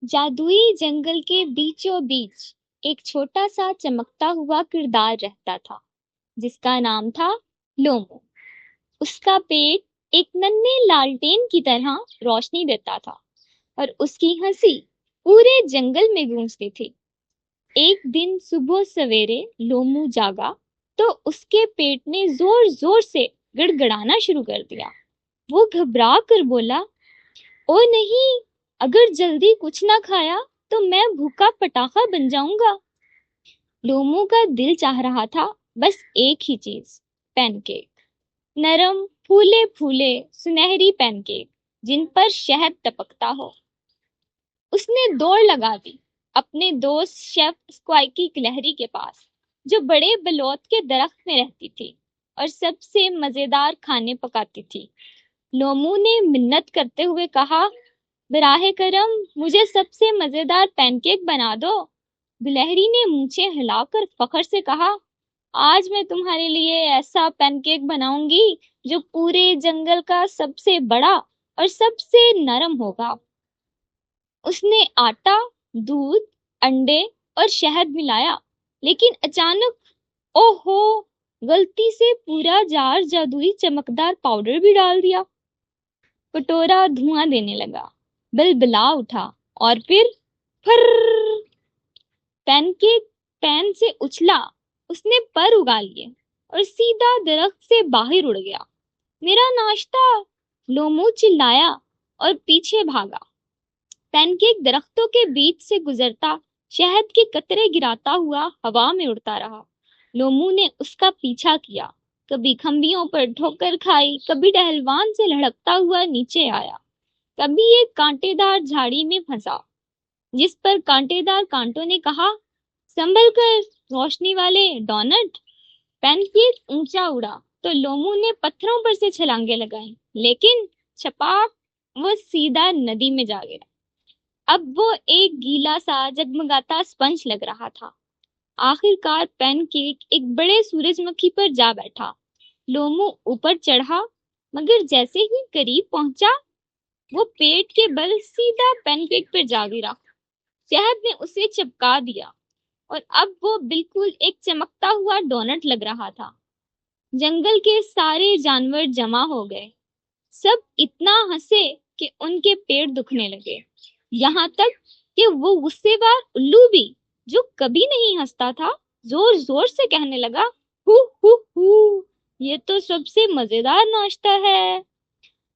جادوئی جنگل کے بیچوں بیچ ایک چھوٹا سا چمکتا ہوا کردار رہتا تھا جس کا نام تھا لومو۔ اس کا پیٹ ایک ننھے لالٹین کی طرح روشنی دیتا تھا اور اس کی ہنسی پورے جنگل میں گونجتی تھی۔ ایک دن صبح سویرے لومو جاگا تو اس کے پیٹ نے زور زور سے گڑگڑانا شروع کر دیا۔ وہ گھبرا کر بولا، او نہیں، اگر جلدی کچھ نہ کھایا تو میں بھوکا پٹاخہ بن جاؤں گا۔ لومو کا دل چاہ رہا تھا بس ایک ہی چیز، پین کیک، نرم پھولے پھولے سنہری پین کیک جن پر شہد ٹپکتا ہو۔ اس نے دوڑ لگا دی اپنے دوست شیف اسکوائکی گلہری کے پاس، جو بڑے بلوت کے درخت میں رہتی تھی اور سب سے مزیدار کھانے پکاتی تھی۔ لومو نے منت کرتے ہوئے کہا، براہ کرم مجھے سب سے مزیدار پین کیک بنا دو۔ گلہری نے مونچھیں ہلا کر فخر سے کہا، آج میں تمہارے لیے ایسا پین کیک بناؤں گی جو پورے جنگل کا سب سے بڑا اور سب سے نرم ہوگا۔ اس نے آٹا، دودھ، انڈے اور شہد ملایا، لیکن اچانک اوہو، غلطی سے پورا جار جادوئی چمکدار پاؤڈر بھی ڈال دیا۔ کٹورا دھواں دینے لگا، بلبلا اٹھا اور پھر پھر پین کیک پین سے اچھلا۔ اس نے پر اگا لیے اور سیدھا درخت سے باہر اڑ گیا۔ میرا ناشتہ! لومو چلایا اور پیچھے بھاگا۔ پین کیک درختوں کے بیچ سے گزرتا، شہد کے قطرے گراتا ہوا ہوا میں اڑتا رہا۔ لومو نے اس کا پیچھا کیا، کبھی کھمبیوں پر ٹھوکر کھائی، کبھی ڈہلوان سے لڑھکتا ہوا نیچے آیا، کبھی ایک کانٹے دار جھاڑی میں پھنسا جس پر کانٹے دار کانٹوں نے کہا، سنبھل کر روشنی والے ڈونٹ۔ پین کیک اونچا اڑا تو لومو نے پتھروں پر سے چھلانگیں لگائیں، لیکن چھپاک، وہ سیدھا ندی میں جا گرا۔ اب وہ ایک گیلا سا جگمگاتا اسپنج لگ رہا تھا۔ آخر کار پین کیک ایک بڑے سورج مکھی پر جا بیٹھا۔ لومو اوپر چڑھا، مگر جیسے ہی قریب پہنچا، وہ پیٹ کے بل سیدھا پین کیک پر جا گرا۔ شہد نے اسے چپکا دیا اور اب وہ بالکل ایک چمکتا ہوا ڈونٹ لگ رہا تھا۔ جنگل کے سارے جانور جمع ہو گئے۔ سب اتنا ہنسے کہ ان کے پیٹ دکھنے لگے، یہاں تک کہ وہ غصے بار الو بھی، جو کبھی نہیں ہنستا تھا، زور زور سے کہنے لگا، ہو ہو ہو، یہ تو سب سے مزیدار ناشتہ ہے۔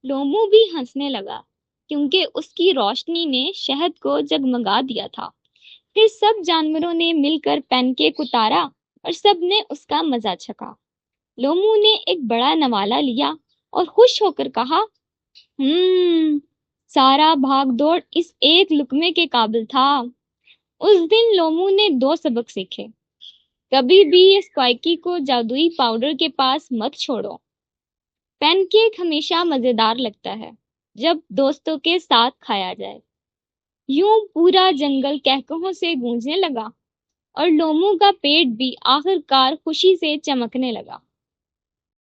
لومو بھی ہنسنے لگا کیونکہ اس کی روشنی نے شہد کو جگمگا دیا تھا۔ پھر سب جانوروں نے مل کر پین کیک اتارا اور سب نے اس کا مزہ چکھا۔ لومو نے ایک بڑا نوالا لیا اور خوش ہو کر کہا، سارا بھاگ دوڑ اس ایک لقمے کے قابل تھا۔ اس دن لومو نے 2 سبق سیکھے۔ کبھی بھی اسکوائکی کو جادوئی پاؤڈر کے پاس مت چھوڑو۔ پین کیک ہمیشہ مزیدار لگتا ہے جب دوستوں کے ساتھ کھایا جائے۔ یوں پورا جنگل کہکہوں سے گونجنے لگا اور لومو کا پیٹ بھی آخر کار خوشی سے چمکنے لگا۔